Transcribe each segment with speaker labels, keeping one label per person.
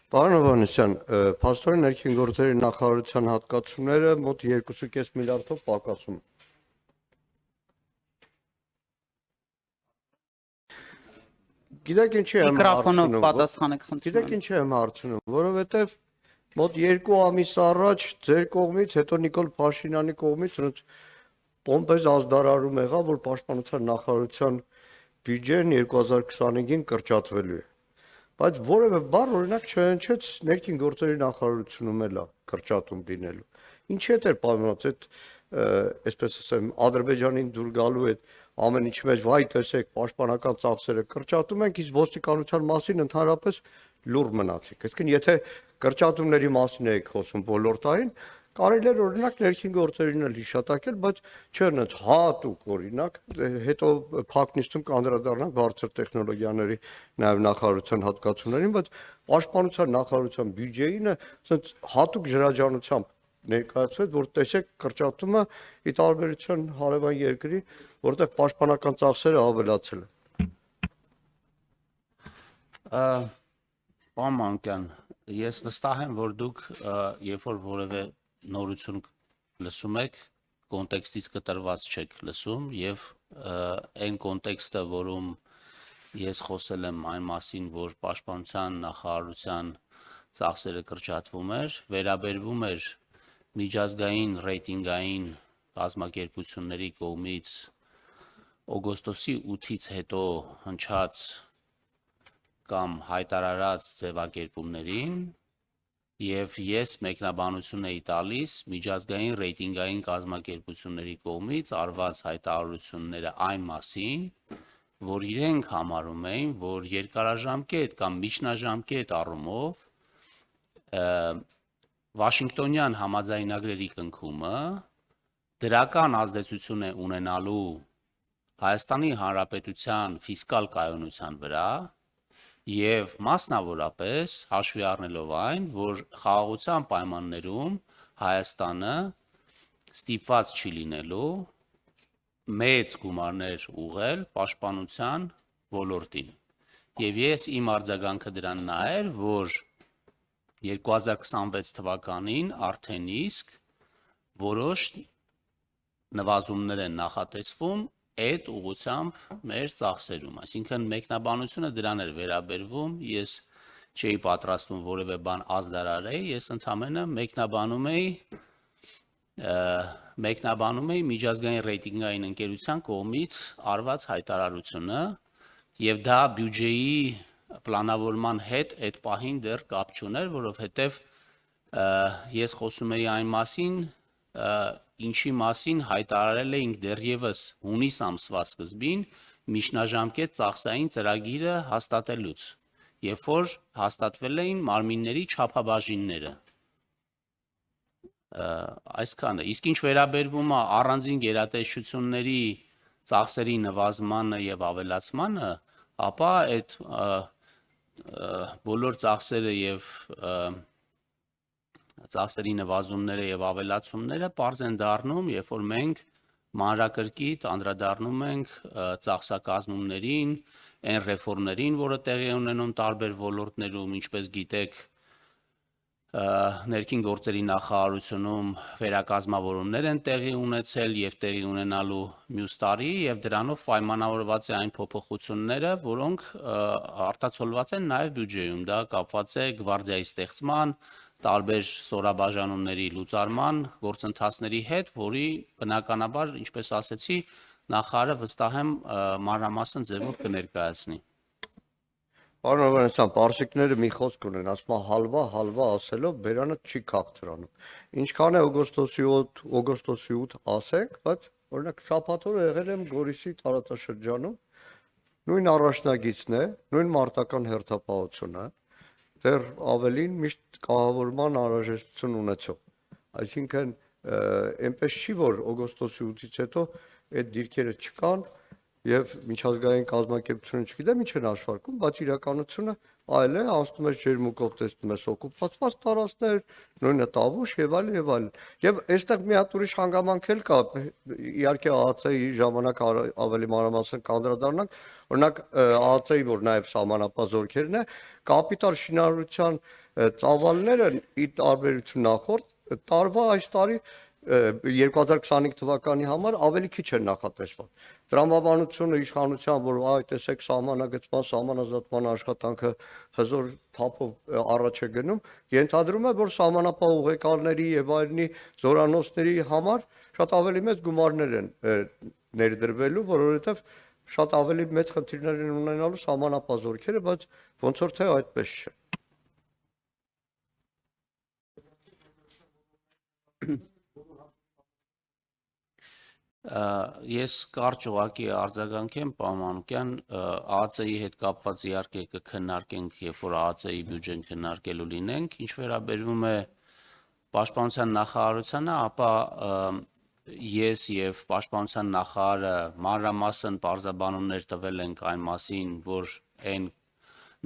Speaker 1: Պարոն Հովհաննիսյան, փաստորեն ներքին գործերի նախարարության հատկացումները մոտ 2.5 միլիարդով պակասում են։ Գիտեք ինչի եմ
Speaker 2: Միկրոֆոնով պատասխանեք, խնդրում
Speaker 1: Գիտեք ինչի եմ հարցնում, որովհետև մոտ 2 ամիս առաջ ձեր կողմից, հետո Նիկոլ Փաշինյանի կողմից պոմպեզ ազդարարում եղավ, որ պաշտպանության նախարարության բյուջեն 2025-ին կրճատվելու է։ Բայց որևէ բառ օրինակ չհնչեց ներքին գործերի նախարարությունում էլա կրճատում լինելու։ Ինչի՞ է պայմանած այդ, այսպես ասեմ, Ադրբեջանին դուր գալու այդ ամեն ինչի մեջ վայ տեսեք պաշտպանական ծախսերը կրճատում ենք, իսկ ոստիկանության մասին ընդհանրապես լուր մնացիք։ Այսինքն եթե կրճատումների մասին եք խոսում ոլորտային, կարելի է օրինակ ներքին գործերին էլ հիշատակել, բայց չեն այդ հատուկ օրինակ, հետո փակնիստում կանդրադառնանք բարձր տեխնոլոգիաների նաև նախարարության հատկացումներին, բայց պաշտպանության նախարարության բյուջեին ասած հատուկ ջրաջանությամբ ներկայացվեց, որ տեսեք կրճատումը ի տարբերություն հարևան երկրի, որտեղ պաշտպանական ծախսերը ավելացել են։
Speaker 3: Պարոն Մանուկյան, ես վստահ եմ, որ դուք երբ որ որևէ նորություն լսում եք, կոնտեքստից կտրված չեք լսում եւ այն կոնտեքստը, որում ես խոսել եմ այն մասին, որ պաշտպանության նախարարության ծախսերը կրճատվում էր, վերաբերվում էր միջազգային ռեյտինգային կազմակերպությունների կողմից օգոստոսի 8-ից հետո հնչած կամ հայտարարած ձևակերպումներին եւ ես մեկնաբանություն էի տալիս միջազգային ռեյտինգային կազմակերպությունների կողմից արված հայտարարությունները այն մասին, որ իրենք համարում էին, որ երկարաժամկետ կամ միջնաժամկետ առումով Վաշինգտոնյան համաձայնագրերի կնքումը դրական ազդեցություն է ունենալու Հայաստանի Հանրապետության ֆիսկալ կայունության վրա եւ մասնավորապես հաշվի առնելով այն, որ խաղաղության պայմաններում Հայաստանը ստիպված չի լինելու մեծ գումարներ ուղղել պաշտպանության ոլորտին։ Եվ ես իմ արձագանքը դրան նա էր, որ 2026 թվականին արդեն իսկ որոշ նվազումներ են նախատեսվում այդ ուղղությամբ մեր ծախսերում, այսինքն մեկնաբանությունը դրան էր վերաբերվում, ես չէի պատրաստվում որևէ բան ազդարարել, ես ընդամենը մեկնաբանում էի միջազգային ռեյտինգային ընկերության կողմից արված հայտարարությունը եւ դա բյուջեի պլանավորման հետ այդ պահին դեռ կապ չուներ, որովհետեւ ես խոսում էի այն մասին, ինչի մասին հայտարարել էինք դեռևս հունիս ամսվա սկզբին միջնաժամկետ ծախսային ծրագիրը հաստատելուց, երբ որ հաստատվել էին մարմինների չափաբաժինները։ Այսքանը, իսկ ինչ վերաբերվում է առանձին գերատեսչությունների ծախսերի նվազմանը եւ ավելացմանը, ապա այդ բոլոր ծախսերը եւ ծախսերի նվազումները եւ ավելացումները պարզ են դառնում, երբ որ մենք մանրակրկիտ անդրադառնում ենք ծախսակազմումներին, այն ռեֆորմներին, որը տեղի ունենում տարբեր ոլորտներում, ինչպես գիտեք, ներքին գործերի նախարարությունում վերակազմավորումներ են տեղի ունեցել եւ տեղի ունենալու մյուս տարի եւ դրանով պայմանավորված է այն փոփոխությունները, որոնք արտացոլված են նաեւ բյուջեում, դա կապված է գվարդիայի ստեղծման, տարբեր սորաբաժանումների լուծարման գործընթացների հետ, որի բնականաբար, ինչպես ասեցի, նախարարը վստահ եմ մանրամասն ձևով կներկայացնի։
Speaker 1: Պարոն Հովհաննիսյան, պարսիկները մի խոսք ունեն, ասում են հալվա ասելով բերանը չի քաղցրանում։ Ինչքան է օգոստոսի 8 ասենք, բայց օրինակ շաբաթ օրը եղել եմ Գորիսի տարածաշրջանում, նույն առաջնագիծն է, նույն մարտական հերթապահությունը, դեռ ավելին միշտ կահավորման անհրաժեշտություն ունեցող։ Այսինքն այնպես չի, որ օգոստոսի 8-ից հետո այդ դիրքերը չկան եւ միջազգային կազմակերպությունը չգիտեմ ինչ են աշխատում, բայց իրականությունը այլ է, անցնում է ջերմուկով տեսնում ես օկուպացված տարածքներ, նույնը Տավուշ եւ այլն եւ այլն։ Եվ այստեղ մի հատ ուրիշ հանգամանք էլ կա, իհարկե ԱԱՑ-ի ժամանակ ավելի մանրամասն կանդրադառնանք, օրինակ ԱԱՑ-ի, որ նաեւ սահմանապահ զորքերն է, կապիտալ շինարարության ծավալները ի տարբերություն նախորդ տարվա այս տարի 2025 թվականի համար ավելի քիչ են նախատեսված։ Տրամաբանությունը իշխանության, որ այ տեսեք սահմանագծման, սահմանազատման աշխատանքը հզոր թափով առաջ է գնում, ենթադրում է, որ սահմանապահ ուղեկալների եւ այլնի զորանոցների համար շատ ավելի մեծ գումարներ են ներդրվելու, որովհետեւ շատ ավելի մեծ խնդիրներ են ունենալու սահմանապահ զորքերը, բայց ոնց որ թե այդպես չէ։
Speaker 3: Ես կարճ ուղղակի արձագանքեմ, պարոն Մանուկյան, ԱԱԾ-ի հետ կապված իհարկե կքննարկենք, երբ որ ԱԱԾ-ի բյուջեն քննարկելու լինենք, ինչ վերաբերում է Պաշտպանության նախարարությանը, ապա ես եւ Պաշտպանության նախարարը մանրամասն պարզաբանումներ տվել ենք այն մասին, որ այն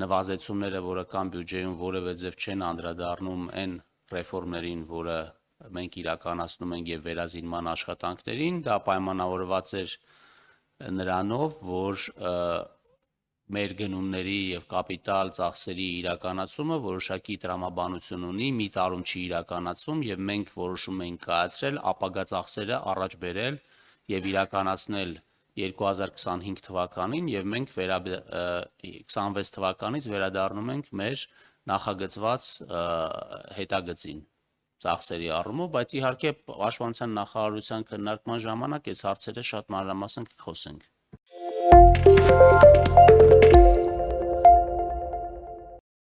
Speaker 3: նվազեցումները, որը կան բյուջեում, որևէ ձև չեն անդրադառնում այն ռեֆորմներին, որը մենք իրականացնում ենք եւ վերազինման աշխատանքներին, դա պայմանավորված էր նրանով, որ մեր գնումների եւ կապիտալ ծախսերի իրականացումը որոշակի տրամաբանություն ունի, մի տարում չի իրականացվում եւ մենք որոշում ենք կայացրել ապագա ծախսերը առաջ բերել եւ իրականացնել 2025 թվականին եւ մենք 26 թվականից վերադառնում ենք մեր նախագծված հետագծին ծախսերի առումով, բայց իհարկե Պաշտպանության նախարարության քննարկման ժամանակ այս հարցերը շատ մանրամասն կխոսենք։